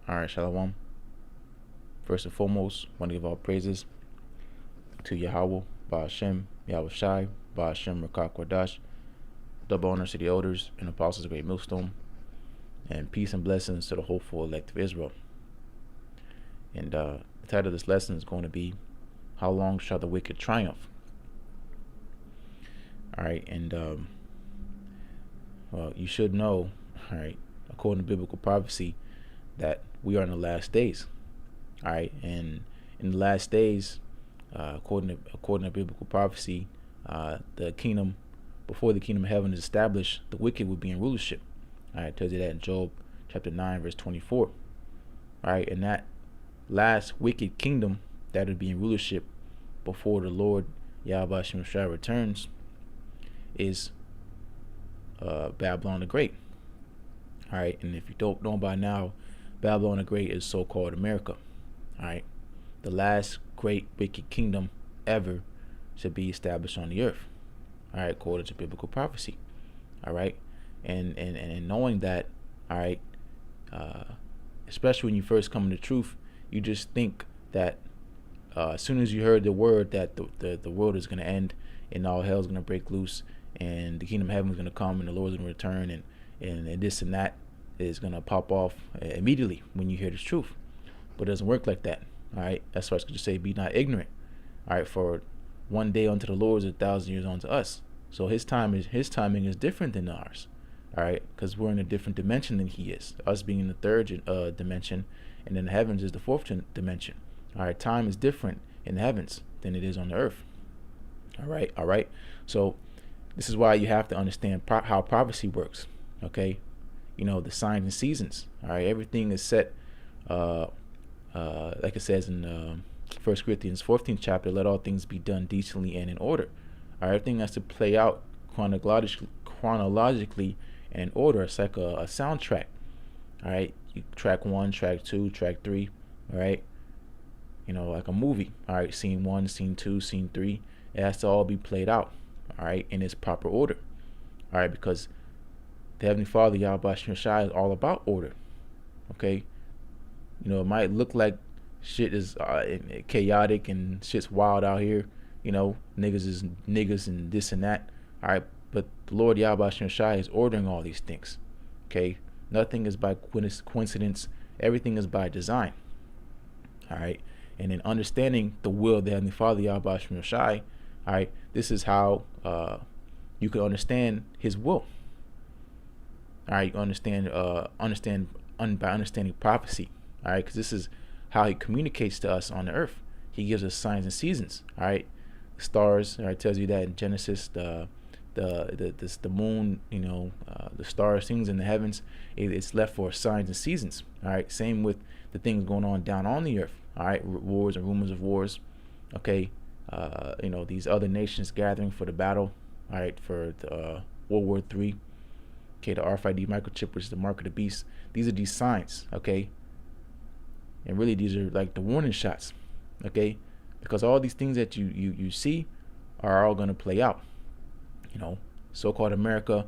All right, Shalom. First and foremost, I want to give all praises to Yahweh, Ba'ashem, Yahweh Shai, Ba'ashem, Rakak Wadash, double honors to the elders and apostles of Great Millstone, and peace and blessings to the hopeful elect of Israel. And the title of this lesson is going to be, How Long Shall the Wicked Triumph? All right, and well, you should know, all right, according to biblical prophecy, that we are in the last days. All right, and in the last days, according to biblical prophecy, the kingdom, before the kingdom of heaven is established, the wicked would be in rulership. All right, it tells you that in Job chapter 9, verse 24. All right, and that last wicked kingdom that would be in rulership before the Lord Yahweh Shem Shai returns is Babylon the Great. All right, and if you don't know by now, Babylon the Great is so-called America. All right, the last great wicked kingdom ever should be established on the earth. All right, according to biblical prophecy. All right, and knowing that, all right, especially when you first come to truth, you just think that as soon as you heard the word that the world is going to end and all hell is going to break loose and the kingdom of heaven is going to come and the Lord is going to return and this and that is going to pop off immediately when you hear the truth. But it doesn't work like that. All right, that's why I could say, be not ignorant. All right, for one day unto the Lord is 1,000 years unto us. So his timing is different than ours. All right, because we're in a different dimension than he is. Us being in the third dimension, and then the heavens is the fourth dimension. All right, time is different in the heavens than it is on the earth. All right. So this is why you have to understand how prophecy works. Okay, you know, the signs and seasons. All right, everything is set. Like it says in 1 Corinthians 14th chapter, let all things be done decently and in order. All right, everything has to play out chronologically and in order. It's like a soundtrack. All right, track 1, track 2, track 3. All right, you know, like a movie. All right, scene 1, scene 2, scene 3. It has to all be played out. All right, in its proper order. All right, because the Heavenly Father, Yahweh Shem Shai, is all about order. Okay, you know, it might look like shit is chaotic and shit's wild out here. You know, niggas is niggas and this and that. All right, but the Lord Yahweh Shem Shai is ordering all these things. Okay, nothing is by coincidence. Everything is by design. All right, and in understanding the will of the Heavenly Father, Yahweh Shem Shai, all right, this is how you can understand His will. All right, you understand by understanding prophecy. All right, because this is how He communicates to us on the earth. He gives us signs and seasons. All right, the stars. All right, tells you that in Genesis, the moon, you know, the stars, things in the heavens, it's left for signs and seasons. All right, same with the things going on down on the earth. All right, wars and rumors of wars. Okay, you know, these other nations gathering for the battle. All right, for the World War III. Okay, the RFID microchip, which is the mark of the beast. These are these signs. Okay, and really these are like the warning shots. Okay, because all these things that you see are all going to play out. You know, so-called America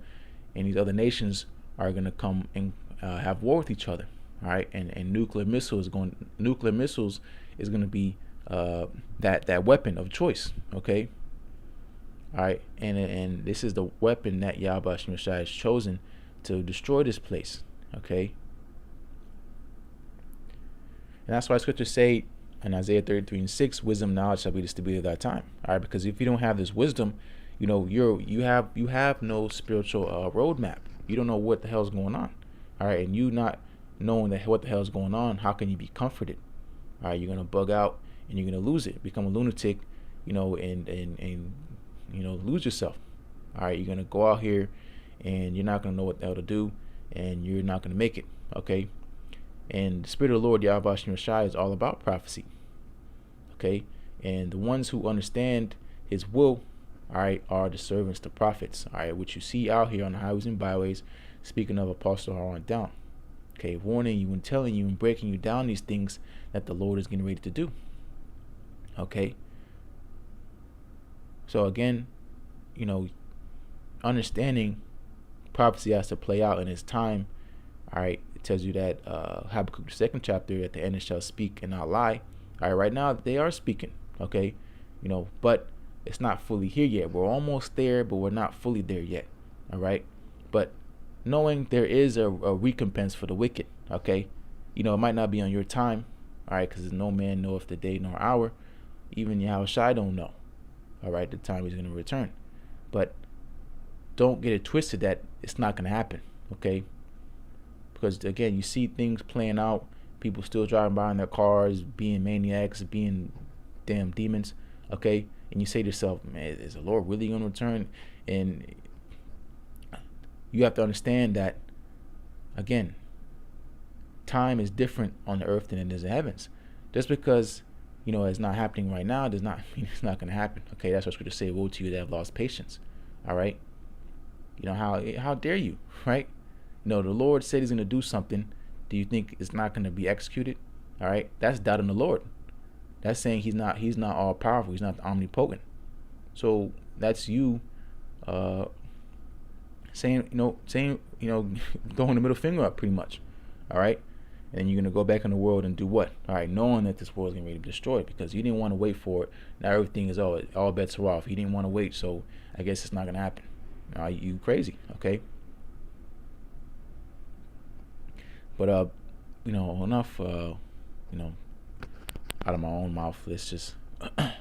and these other nations are going to come and have war with each other. All right, and nuclear missiles is going to be that weapon of choice. Okay, all right, and this is the weapon that Yahweh Shem Shai has chosen to destroy this place. Okay, and that's why scriptures say in Isaiah 33:6, wisdom, knowledge shall be the stability of thy time. All right, because if you don't have this wisdom, you know, you have no spiritual roadmap. You don't know what the hell's going on. All right, and you not knowing what the hell's going on, how can you be comforted? All right, you're gonna bug out and you're gonna lose it, become a lunatic, you know, and you know, lose yourself. All right, you're gonna go out here and you're not gonna know what the hell to do, and you're not gonna make it. Okay, and the Spirit of the Lord Yahweh Shem Shai is all about prophecy. Okay, and the ones who understand His will, all right, are the servants, the prophets. All right, which you see out here on the highways and byways, speaking of Apostle Aaron down. Okay, warning you and telling you and breaking you down these things that the Lord is getting ready to do. Okay, so again, you know, understanding prophecy has to play out in its time. All right, It tells you that Habakkuk the second chapter at the end it shall speak and not lie. All right, right now they are speaking. Okay, but it's not fully here yet. We're almost there, but we're not fully there yet. All right, but knowing there is a recompense for the wicked. Okay, it might not be on your time. All right, because no man knoweth the day nor hour. Even Yahushua don't know. All right, the time he's going to return. But don't get it twisted that it's not going to happen. Okay, because again, you see things playing out. People still driving by in their cars, being maniacs, being damn demons. Okay, and you say to yourself, man, is the Lord really going to return? And you have to understand that, again, time is different on the earth than it is in the heavens. Just because it's not happening right now does not mean it's not going to happen. Okay, that's what Scripture say. Woe to you that have lost patience. All right, how dare you, right? The Lord said He's going to do something. Do you think it's not going to be executed? All right, that's doubting the Lord. That's saying He's not all powerful. He's not omnipotent. So that's you saying throwing the middle finger up pretty much. All right, and you're gonna go back in the world and do what? All right, knowing that this world is gonna be destroyed because you didn't want to wait for it. Now everything is all bets are off. You didn't want to wait, so I guess it's not gonna happen. You crazy? Okay. But enough out of my own mouth. Let's just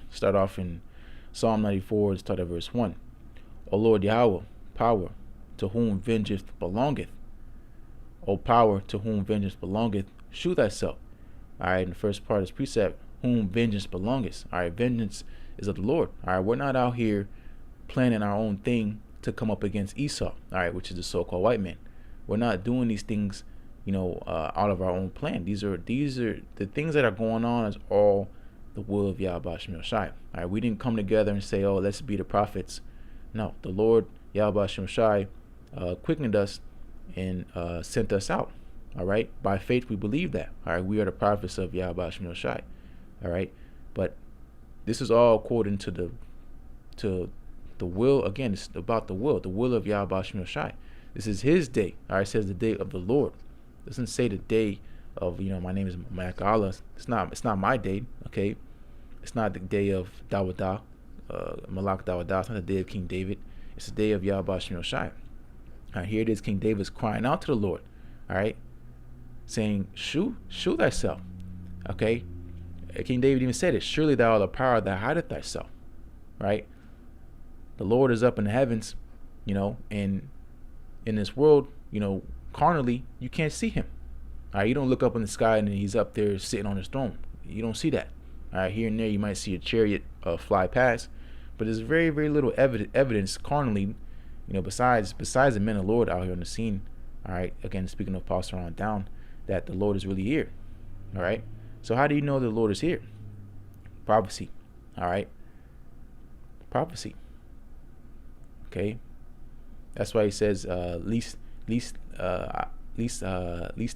start off in Psalm 94, start at verse 1. O Lord Yahweh, power, to whom vengeance belongeth. O power, to whom vengeance belongeth, shew thyself. All right, in the first part of this precept, whom vengeance belongeth. All right, vengeance is of the Lord. All right, we're not out here planning our own thing to come up against Esau, all right, which is the so-called white man. We're not doing these things, out of our own plan. These are the things that are going on is all the will of Yahweh Shem Shai. All right, we didn't come together and say, oh, let's be the prophets. No, the Lord Yahweh Shem Shai quickened us and sent us out. All right, by faith we believe that. All right, we are the prophets of Yahweh Shem Shai. All right, but this is all according to the will. Again, it's about the will of Yahweh Shem Shai. This is His day. All right, it says the day of the Lord. It doesn't say the day of my name is Malak Allah. It's not my day. Okay, it's not the day of Dawadah, Malak Dawadah. It's not the day of King David. It's the day of Yahweh Shem Shai. All right, here it is. King David's crying out to the Lord. All right, saying, "Shew thyself." Okay, King David even said it. Surely thou art the power that hideth thyself. Right. The Lord is up in the heavens, and in this world, carnally, you can't see Him. All right, you don't look up in the sky and He's up there sitting on His throne. You don't see that. All right, here and there you might see a chariot fly past, but there's very, very little evidence carnally, besides the men of the Lord out here on the scene. All right, again, speaking of Pastor on down, that the Lord is really here. All right, so how do you know the Lord is here? Prophecy. All right, prophecy. Okay, that's why He says, least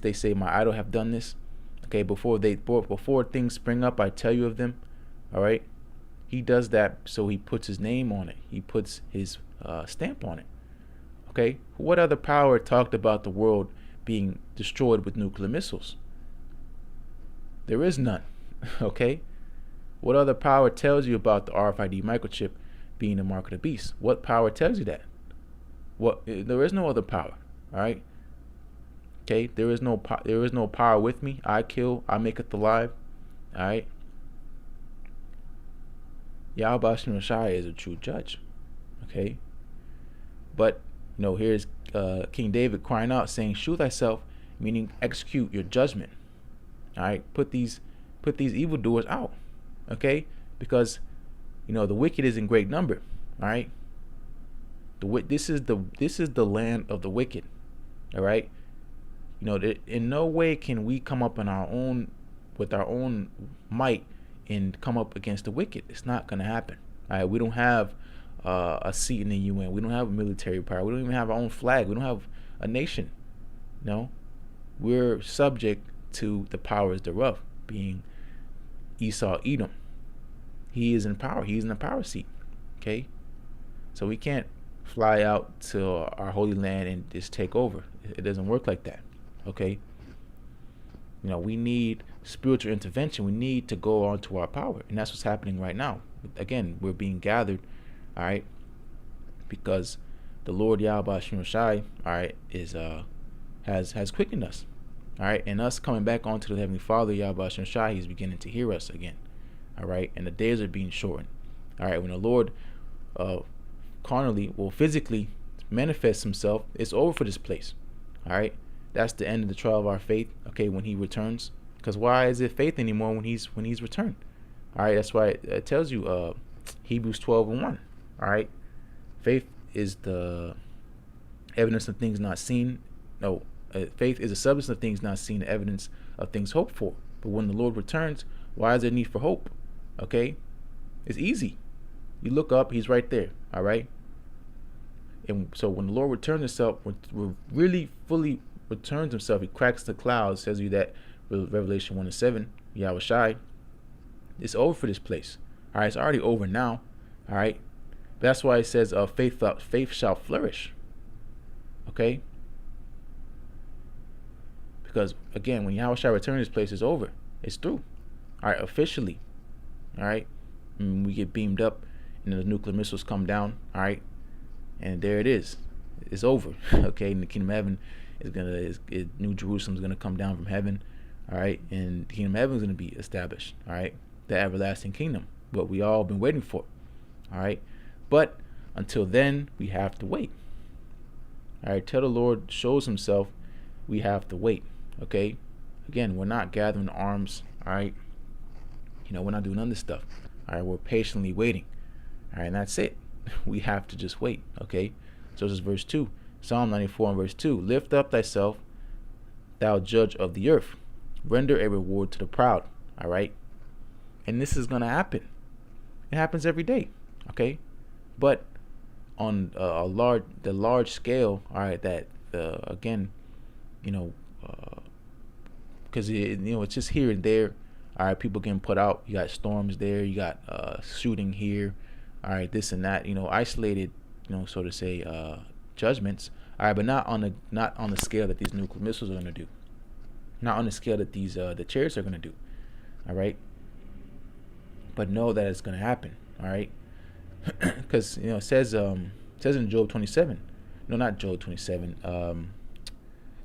they say my idol have done this. Okay, before things spring up, I tell you of them. All right, He does that so He puts His name on it. He puts His stamp on it. Okay, what other power talked about the world being destroyed with nuclear missiles? There is none. Okay, what other power tells you about the RFID microchip being the mark of the beast? What power tells you that? There is no other power. All right. Okay, there is no power with me. I kill, I make it alive. All right. Yahweh Shem Shai is a true judge. Okay. But here's King David crying out, saying, "Shew thyself," meaning execute your judgment. All right. Put these evildoers out. Okay, because the wicked is in great number. All right. This is the land of the wicked. All right. In no way can we come up with our own might and come up against the wicked. It's not going to happen. All right. We don't have a seat in the UN. We don't have a military power. We don't even have our own flag. We don't have a nation. No, we're subject to the powers thereof, being Esau, Edom. He is in power. He's in the power seat. Okay, so we can't fly out to our holy land and just take over. It doesn't work like that. Okay, We need spiritual intervention. We need to go on to our power, and that's what's happening right now. Again, we're being gathered, all right, because the Lord Yahweh Shem Shai, all right, is has quickened us, all right, and us coming back onto the Heavenly Father Yahweh Shem Shai, He's beginning to hear us again, all right, and the days are being shortened, all right. When the Lord carnally, physically manifests Himself, it's over for this place, all right. That's the end of the trial of our faith. Okay, when He returns, because why is it faith anymore when He's returned? All right, that's why it tells you Hebrews 12:1. All right, faith is the evidence of things not seen. No, faith is the substance of things not seen, the evidence of things hoped for. But when the Lord returns, why is there need for hope? Okay, it's easy. You look up, He's right there. All right, and so when the Lord returns Himself, we're really fully returns Himself. He cracks the clouds. Tells you that Revelation 1:7. Yahweh Shai. It's over for this place. All right, it's already over now. All right, that's why it says, faith shall flourish. Okay, because again, when Yahweh Shai returns, this place is over. It's through. All right, officially. All right, and we get beamed up, and the nuclear missiles come down. All right, and there it is. It's over. Okay, and the kingdom of heaven New Jerusalem's gonna come down from heaven, all right, and the kingdom of heaven is gonna be established, all right, the everlasting kingdom, what we all been waiting for, all right. But until then, we have to wait, all right. Till the Lord shows Himself, we have to wait. Okay, again, we're not gathering arms, all right. We're not doing none of this stuff, all right. We're patiently waiting, all right, and that's it. We have to just wait. Okay, so this is verse 2. Psalm 94 and verse 2. Lift up thyself, thou judge of the earth. Render a reward to the proud. All right. And this is going to happen. It happens every day. Okay. But on the large scale, all right, that again, because it's just here and there. All right. People getting put out. You got storms there. You got shooting here. All right. This and that, isolated, so to say, judgments, all right, but not on the scale that these nuclear missiles are going to do, not on the scale that these the chariots are going to do, all right. But know that it's going to happen, all right, because it says in Job 27, no, not Job 27,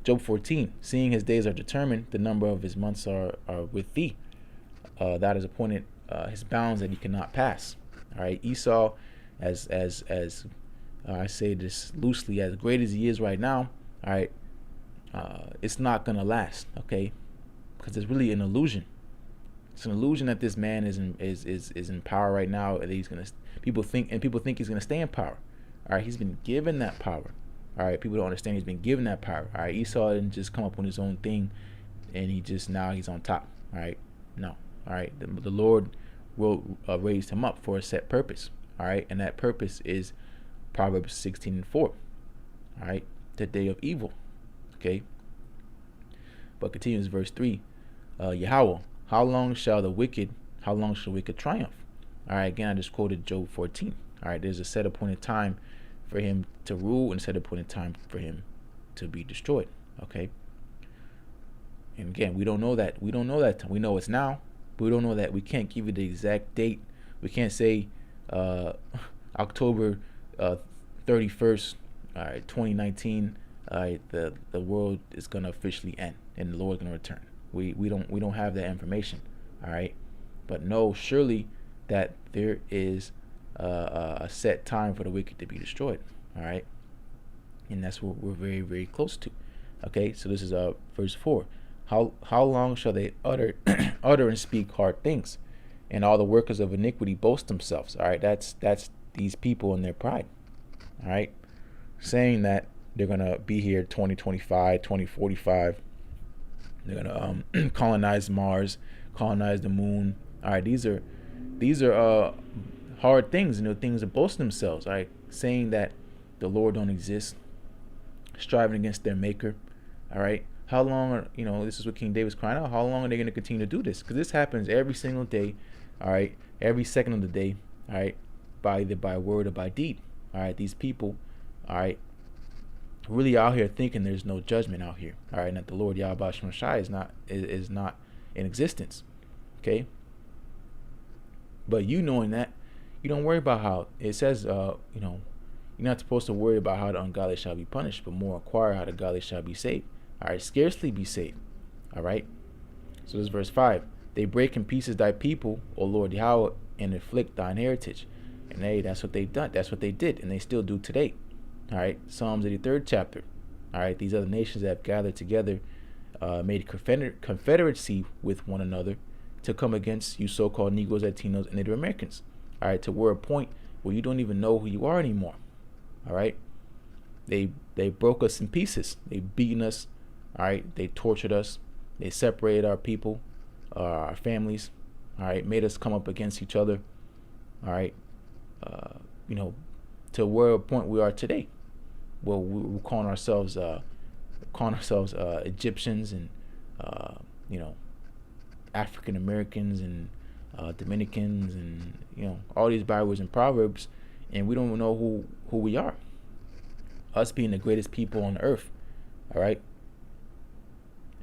Job 14, seeing his days are determined, the number of his months are with thee, that is appointed his bounds that he cannot pass, all right. Esau, as I say this loosely, as great as he is right now, all right, it's not gonna last, okay, because it's really an illusion. It's an illusion that this man is in power right now, and people think he's gonna stay in power. All right, he's been given that power. All right, people don't understand he's been given that power. All right, Esau didn't just come up on his own thing, and now he's on top. All right, no, all right, the Lord will raise him up for a set purpose. All right, and that purpose is Proverbs 16 and 4. All right, the day of evil. Okay. But continues verse 3. Yahweh, how long shall wicked triumph? All right, again, I just quoted Job 14. All right, there's a set appointed time for him to rule and a set appointed time for him to be destroyed. Okay. And again, we don't know that. We don't know that time. We know it's now, but we don't know that. We can't give you the exact date. We can't say October 31st, all right, 2019, all right, the world is gonna officially end and the Lord's gonna return. We don't have that information, all right, but know surely that there is a set time for the wicked to be destroyed, all right, and that's what we're very, very close to. Okay, so this is verse 4. How long shall they utter and speak hard things, and all the workers of iniquity boast themselves? All right, that's these people in their pride. All right, saying that they're gonna be here 2025, 2045. They're gonna colonize Mars, colonize the moon. All right, these are hard things, things to boast themselves. All right, saying that the Lord don't exist, striving against their Maker. All right, how long are this is what King David's crying out. How long are they gonna continue to do this? Because this happens every single day. All right, every second of the day. All right, either by word or by deed. All right, these people, all right, really out here thinking there's no judgment out here. All right, and that the Lord Yahweh Shai is not in existence. Okay. But you knowing that, you don't worry about how it says, you're not supposed to worry about how the ungodly shall be punished, but more inquire how the godly shall be saved. All right, scarcely be saved. All right. So this is verse 5. They break in pieces thy people, O Lord Yahweh, and afflict thine heritage. And hey, that's what they've done. That's what they did, and they still do today. All right, Psalms 83rd chapter. All right, these other nations that have gathered together, made confederacy with one another to come against you so-called Negroes, Latinos, and Native Americans. All right, to where a point where you don't even know who you are anymore. All right, they broke us in pieces. They beaten us. All right, they tortured us. They separated our people, our families. All right, made us come up against each other. All right, to where a point we are today. Well, we're calling ourselves Egyptians and African Americans and Dominicans and all these Bibles and Proverbs, and we don't know who we are. Us being the greatest people on earth, all right.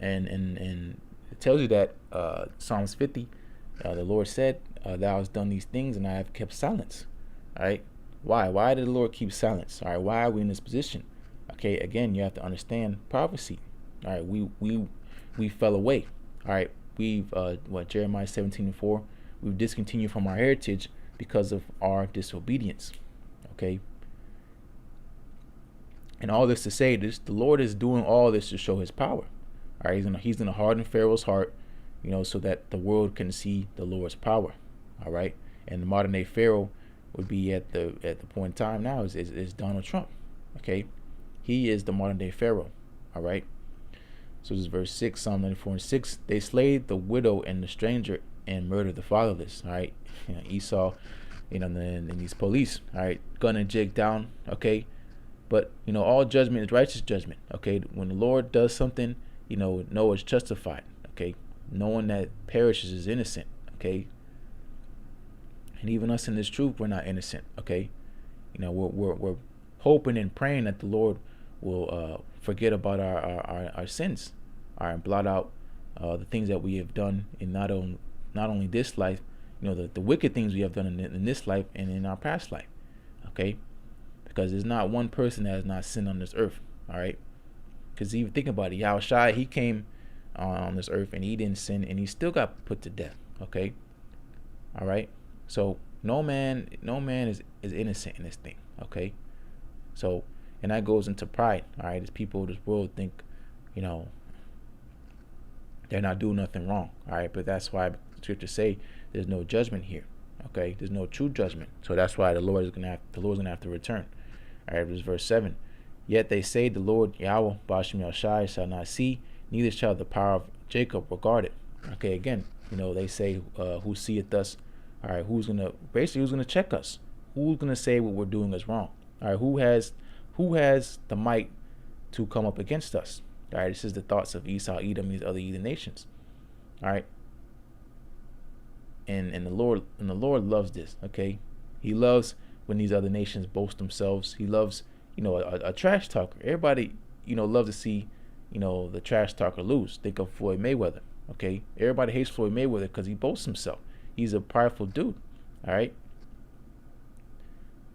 And it tells you that Psalms 50, the Lord said, "Thou hast done these things, and I have kept silence." All right. Why? Why did the Lord keep silence? All right. Why are we in this position? Okay. Again, you have to understand prophecy. All right. We fell away. All right. We've Jeremiah 17:4. We've discontinued from our heritage because of our disobedience. Okay. And all this to say this, the Lord is doing all this to show His power. All right. He's gonna harden Pharaoh's heart, so that the world can see the Lord's power. All right. And the modern day Pharaoh would be at the point in time now is Donald Trump. Okay. He is the modern day Pharaoh. All right. So this is verse 6, Psalm 94:6. They slayed the widow and the stranger and murdered the fatherless. All right. Esau, and these police. All right. Gun and jig down. Okay. But, all judgment is righteous judgment. Okay. When the Lord does something, no, it's justified. Okay. No one that perishes is innocent. Okay. And even us in this truth, we're not innocent. Okay. We're hoping and praying that the Lord will forget about our sins, and blot out the things that we have done in not only this life, the wicked things we have done in this life and in our past life. Okay. Because there's not one person that has not sinned on this earth. All right. Because even think about it, Yahweh Shai, he came on this earth and he didn't sin, and he still got put to death. Okay. All right. So no man is innocent in this thing. Okay. So, and that goes into pride. All right. As people of this world think, they're not doing nothing wrong. All right. But that's why scriptures say there's no judgment here. Okay. There's no true judgment. So that's why the Lord's gonna have to return. All right. This is verse 7. Yet they say the Lord Yahweh Bashem Yahshai shall not see, neither shall the power of Jacob regard it. Okay. Again, they say, who seeth us? All right. Who's gonna check us? Who's gonna say what we're doing is wrong? All right. Who has the might to come up against us? All right. This is the thoughts of Esau, Edom, and these other heathen nations. All right. And the Lord loves this. Okay. He loves when these other nations boast themselves. He loves, a trash talker. Everybody, loves to see, the trash talker lose. Think of Floyd Mayweather. Okay. Everybody hates Floyd Mayweather because he boasts himself. He's a prideful dude. All right.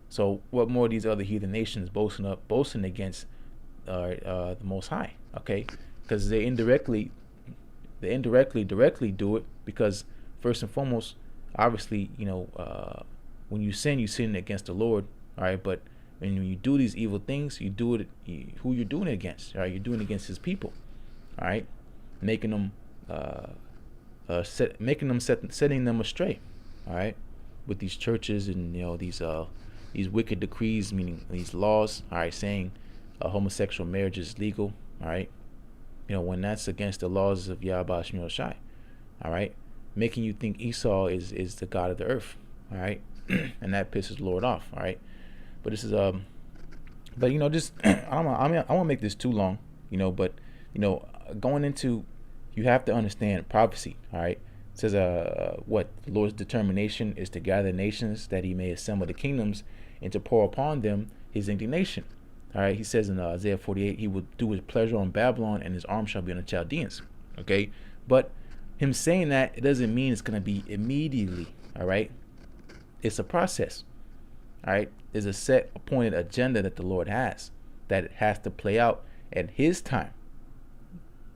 So what more of these other heathen nations boasting against the Most High? Okay. Because they directly do it, because first and foremost, obviously, when you sin against the Lord. All right. But when you do these evil things, you do it. Who you're doing it against? All right. You're doing it against His people. All right. Making them setting them astray. All right. With these churches and these wicked decrees, meaning these laws. All right. Saying homosexual marriage is legal. All right. When that's against the laws of Yahweh Shemel Shai. All right. Making you think Esau is the god of the earth. All right. And that pisses the Lord off. All right. But this is just I won't make this too long. But going into, you have to understand prophecy. All right. It says what the Lord's determination is to gather nations that He may assemble the kingdoms and to pour upon them His indignation. All right, he says in Isaiah 48, he will do his pleasure on Babylon, and his arm shall be on the Chaldeans. Okay, but him saying that, it doesn't mean it's going to be immediately. All right, it's a process. All right, there's a set appointed agenda that the Lord has, that it has to play out at his time.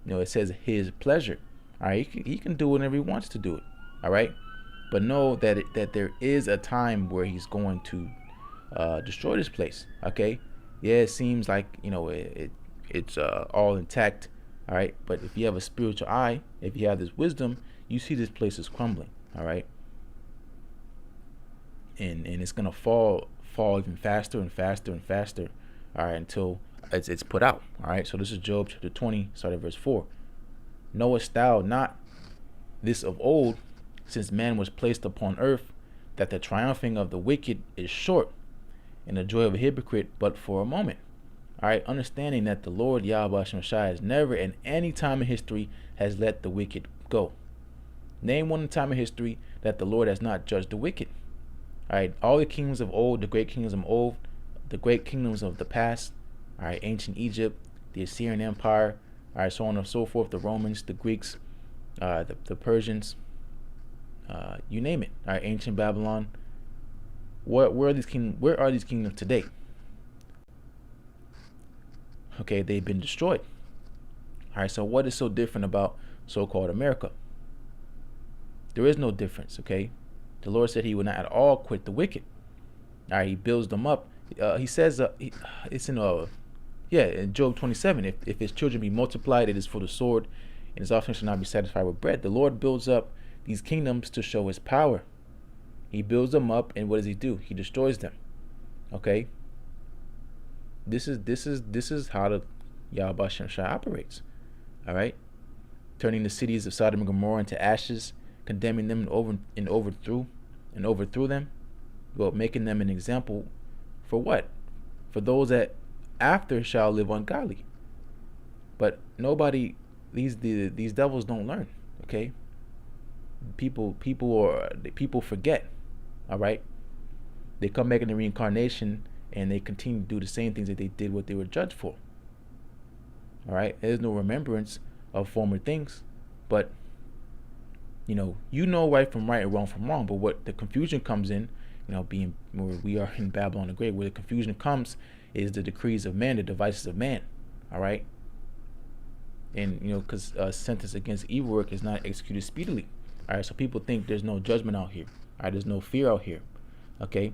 It says his pleasure. All right, he can do whenever he wants to do it. All right, but know that that there is a time where he's going to destroy this place. Okay, yeah, it seems like it's all intact. All right, but if you have a spiritual eye, if you have this wisdom, you see this place is crumbling. All right, and it's gonna fall even faster and faster and faster. All right, until it's put out. All right, so this is Job chapter 20, starting verse 4. Knowest thou not this of old, since man was placed upon earth, that the triumphing of the wicked is short, and the joy of a hypocrite but for a moment? All right, understanding that the Lord Yahweh Shemashai has never in any time in history has let the wicked go. Name one time in history that the Lord has not judged the wicked. All right, all the kingdoms of old, the great kingdoms of old, the great kingdoms of the past, all right, ancient Egypt, the Assyrian Empire, all right, so on and so forth, the Romans, the Greeks, the Persians, you name it. All right, ancient Babylon. Where are these kingdoms today? Okay, they've been destroyed. All right, so what is so different about so-called America? There is no difference. Okay, the Lord said he would not at all quit the wicked. All right, he builds them up. He says it's in Job 27. If his children be multiplied, it is for the sword, and his offspring shall not be satisfied with bread. The Lord builds up these kingdoms to show his power. He builds them up, and what does he do? He destroys them. Okay. This is how the Yahweh Shemashai operates. All right, turning the cities of Sodom and Gomorrah into ashes, condemning them and overthrew them, well, making them an example for what? For those that after shall live ungodly. But nobody, these devils don't learn. Okay, people forget. All right, they come back in the reincarnation and they continue to do the same things that they did what they were judged for. All right, there's no remembrance of former things, but you know right from right and wrong from wrong. But what the confusion comes in, being where we are in Babylon the Great, where the confusion comes is the decrees of man, the devices of man. All right, and because sentence against evil work is not executed speedily. All right, so people think there's no judgment out here. All right, there's no fear out here. Okay,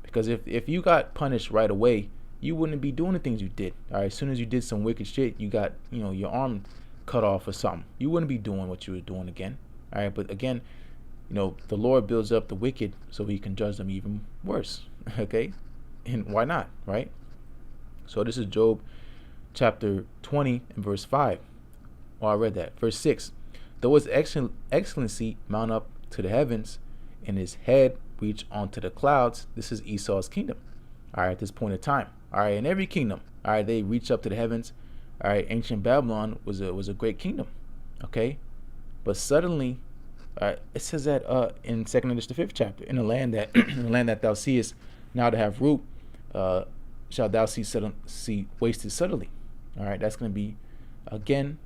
because if you got punished right away, you wouldn't be doing the things you did. All right, as soon as you did some wicked shit, you got your arm cut off or something, you wouldn't be doing what you were doing again. All right, but again, the Lord builds up the wicked so he can judge them even worse. Okay, and why not, right? So this is Job chapter 20 and verse 5. Well, I read that. Verse 6. Though his excellency mount up to the heavens, and his head reach onto the clouds, this is Esau's kingdom. All right, at this point in time. All right, in every kingdom, all right, they reach up to the heavens. All right, ancient Babylon was a great kingdom. Okay, but suddenly, it says that in 2nd Esdras the 5th chapter, in the land that thou seest now to have root, shall thou see wasted suddenly. All right, that's going to be again.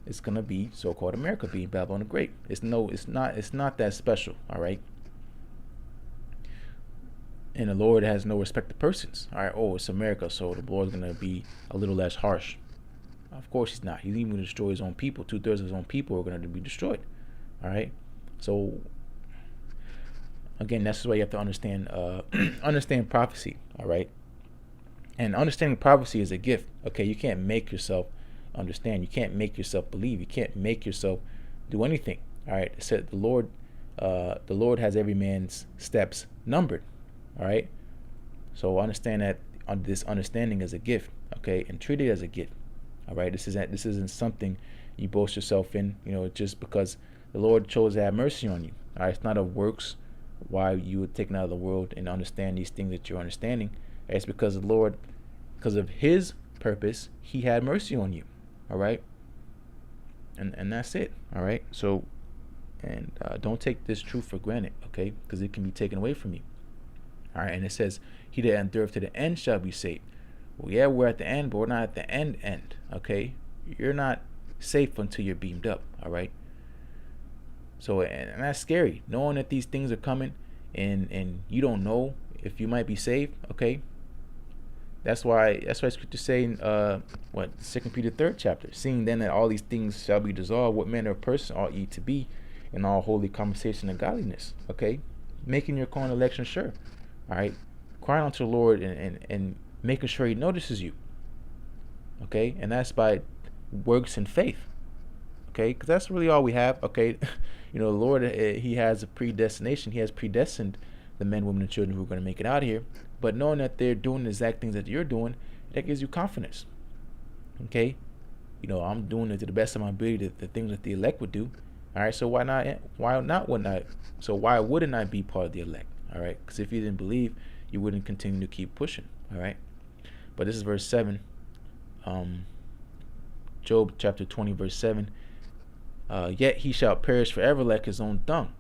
It's going to be so-called America being Babylon the Great. It's not that special. All right. And the Lord has no respect to persons. All right. Oh, it's America, so the Lord's going to be a little less harsh. Of course he's not. He's even going to destroy his own people. 2/3 of his own people are going to be destroyed. All right. So again, that's why you have to understand understand prophecy. All right. And understanding prophecy is a gift. Okay. You can't make yourself understand. You can't make yourself believe. You can't make yourself do anything. All right. It said the Lord has every man's steps numbered. All right. So understand that this understanding is a gift. Okay, and treat it as a gift. All right. This isn't something you boast yourself in. Just because the Lord chose to have mercy on you. All right. It's not of works why you were taken out of the world and understand these things that you're understanding. It's because the Lord, because of His purpose, He had mercy on you. All right, and that's it. All right, so and don't take this truth for granted, okay, because it can be taken away from you. All right, and it says, he that endureth to the end shall be saved. Well, yeah, we're at the end, but we're not at the end. Okay, you're not safe until you're beamed up. All right. So, and that's scary, knowing that these things are coming, and you don't know if you might be saved. Okay. That's why Scripture saying, what, 2 Peter 3rd chapter, seeing then that all these things shall be dissolved, what manner of person ought ye to be in all holy conversation and godliness. Okay, making your calling election sure. All right, crying unto the Lord, and making sure He notices you. Okay, and that's by works and faith. Okay, because that's really all we have. Okay, the Lord, He has a predestination. He has predestined the men, women, and children who are going to make it out here. But knowing that they're doing the exact things that you're doing, that gives you confidence. Okay, I'm doing it to the best of my ability, the things that the elect would do. All right, so why not? So why wouldn't I be part of the elect? All right, because if you didn't believe, you wouldn't continue to keep pushing. All right, but this is verse 7. Job chapter 20, verse 7. Yet he shall perish forever like his own dung.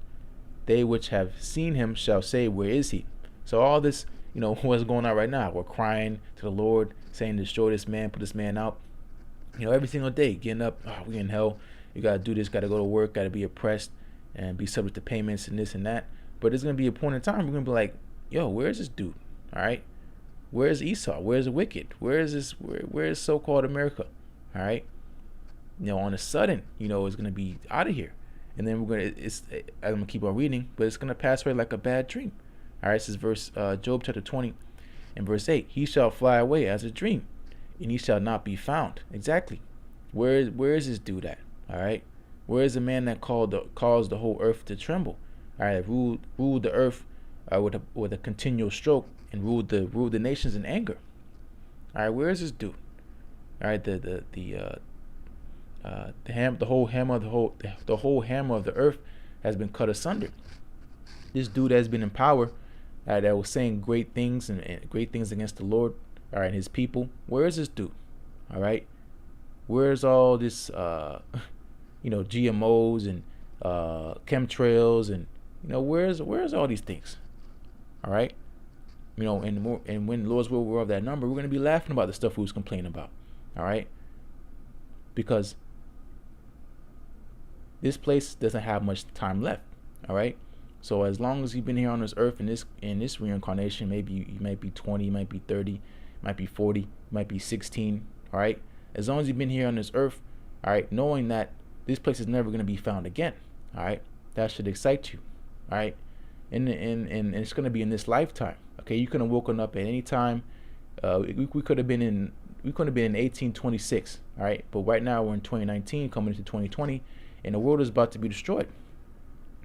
They which have seen him shall say, where is he? So all this, what's going on right now? We're crying to the Lord, saying, destroy this man, put this man out. Every single day, getting up, we in hell. You got to do this, got to go to work, got to be oppressed and be subject to payments and this and that. But there's going to be a point in time we're going to be like, yo, where's this dude? All right. Where's Esau? Where's the wicked? Where is so-called America? All right. On a sudden, it's going to be out of here. And then I'm going to keep on reading, but it's going to pass away like a bad dream. All right. This is Job chapter 20 and verse 8. He shall fly away as a dream, and he shall not be found. Exactly. Where is this dude at? All right. Where is the man that caused the whole earth to tremble? All right. Ruled the earth with a continual stroke, and ruled the nations in anger. All right. Where is this dude? All right. The whole hammer of the earth has been cut asunder. This dude has been in power, that was saying great things and great things against the Lord, all right, and His people. Where is this dude? All right, where's all this, GMOs and chemtrails and where's all these things? All right, and when the Lord's will we're of that number, we're gonna be laughing about the stuff we was complaining about. All right, because this place doesn't have much time left. All right. So as long as you've been here on this earth in this reincarnation, maybe you might be 20, you might be 30, you might be 40, you might be 16. All right. As long as you've been here on this earth, all right, knowing that this place is never going to be found again. All right. That should excite you. All right. And it's going to be in this lifetime. Okay. You could have woken up at any time. We could have been in 1826. All right. But right now we're in 2019, coming into 2020, and the world is about to be destroyed.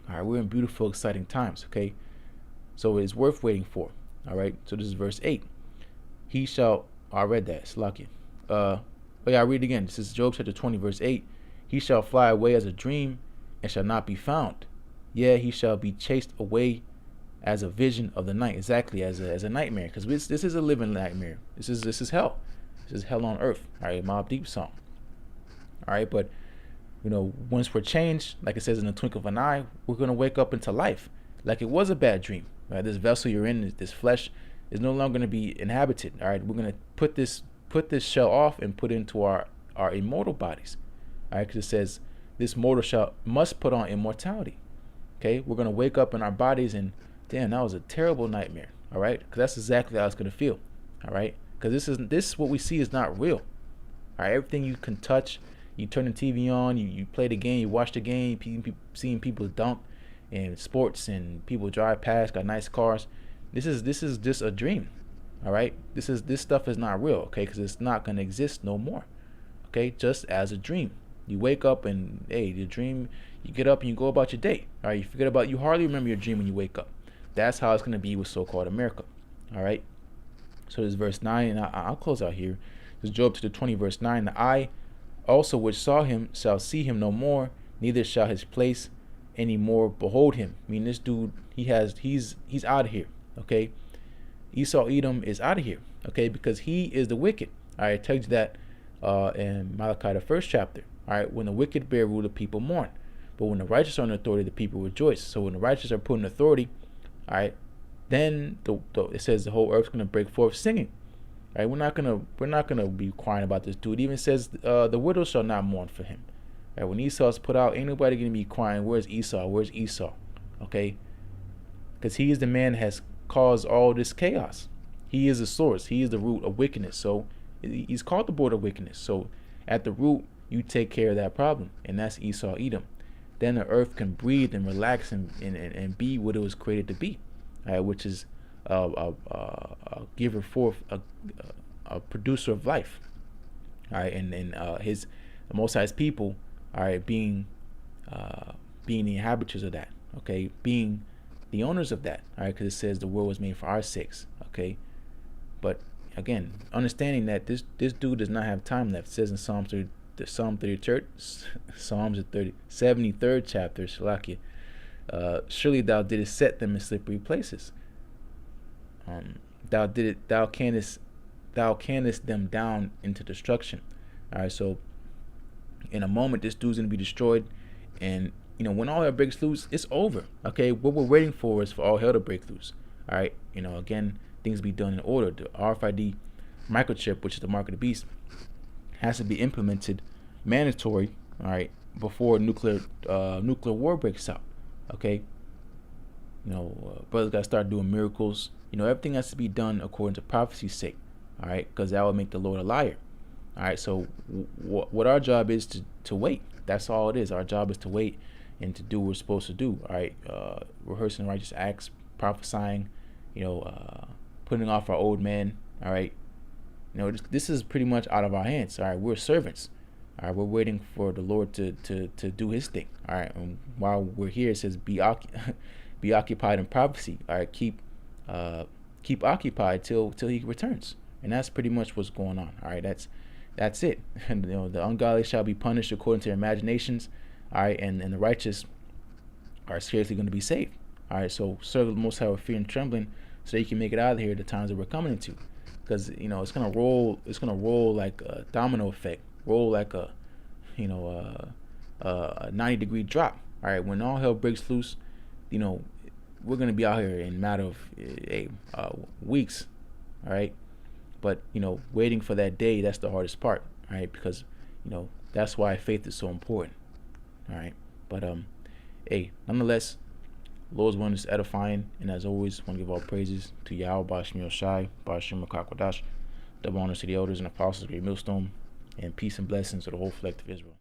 All right, we're in beautiful, exciting times, okay? So it's worth waiting for, all right? So this is verse 8. He shall, I read that, Slakia. I'll read it again. This is Job chapter 20, verse 8. He shall fly away as a dream and shall not be found. Yeah, he shall be chased away as a vision of the night. Exactly, as a nightmare, because this is a living nightmare. This is hell. This is hell on earth, all right? Mobb Deep song. All right, but once we're changed, like it says in the twinkle of an eye, we're going to wake up into life like it was a bad dream. Right? This vessel you're in, this flesh, is no longer going to be inhabited. All right, we're going to put this shell off and put it into our immortal bodies. All right, because it says this mortal shell must put on immortality. Okay, we're going to wake up in our bodies, and damn, that was a terrible nightmare. All right, because that's exactly how it's going to feel. All right, because this what we see is not real. All right, everything you can touch. You turn the TV on, you play the game, you watch the game, seeing people dunk and sports and people drive past, got nice cars. This is just a dream, all right? This stuff is not real, okay? Because it's not gonna exist no more, okay? Just as a dream. You wake up and the dream. You get up and you go about your day, all right? You hardly remember your dream when you wake up. That's how it's gonna be with so-called America, all right? So this is verse 9, and I'll close out here. This is Job to the 20, verse 9. The eye also which saw him shall see him no more, neither shall his place any more behold him. I mean, this dude, he's out of here, okay? Esau Edom is out of here, okay, because he is the wicked. I told you that in Malachi, the 1st chapter. All right, when the wicked bear rule, the people mourn, but when the righteous are in authority, the people rejoice. So when the righteous are put in authority, all right, then it says the whole earth's going to break forth singing. Right? We're not gonna be crying about this dude. It even says the widow shall not mourn for him. Right? When Esau's put out, ain't nobody gonna be crying. Where's Esau? Where's Esau? Okay, because he is the man that has caused all this chaos. He is the source. He is the root of wickedness. So he's called the border of wickedness. So at the root, you take care of that problem, and that's Esau, Edom. Then the earth can breathe and relax and be what it was created to be, which is a giver forth, a producer of life. All right, and his the Most High's people, all right, being the inhabitants of that. Okay, being the owners of that. All right, because it says the world was made for our sakes. Okay, but again, understanding that this dude does not have time left. It says in Psalm 73rd chapter, Shalakia, surely thou didst set them in slippery places. Thou canst them down into destruction. All right, so in a moment, this dude's gonna be destroyed, and when all hell breaks loose, it's over. Okay, what we're waiting for is for all hell to break loose. All right, again, things be done in order. The RFID microchip, which is the mark of the beast, has to be implemented, mandatory. All right, before nuclear war breaks out. Okay, brothers got to start doing miracles. Everything has to be done according to prophecy's sake. All right, because that would make the Lord a liar. All right, so what our job is to wait. That's all it is. Our job is to wait and to do what we're supposed to do. All right, rehearsing righteous acts, prophesying, putting off our old man. All right, this is pretty much out of our hands. All right, we're servants. All right, we're waiting for the Lord to do His thing. All right, and while we're here, it says be occupied in prophecy. All right, keep occupied till He returns, and that's pretty much what's going on. All right, that's it. And the ungodly shall be punished according to their imaginations. All right, and the righteous are scarcely going to be saved. All right, so serve the Most High with fear and trembling, so you can make it out of here the times that we're coming into, because it's gonna roll like a domino effect, roll like a 90-degree drop. All right, when all hell breaks loose, we're gonna be out here in a matter of weeks. All right, but waiting for that day, that's the hardest part. All right, because that's why faith is so important. All right, but nonetheless, Lord's one is edifying, and as always, want to give all praises to Yahweh, Bashmi Oshai, Bashim Makakwadash, double honors to the elders and apostles of Great Millstone, and peace and blessings to the whole collective Israel.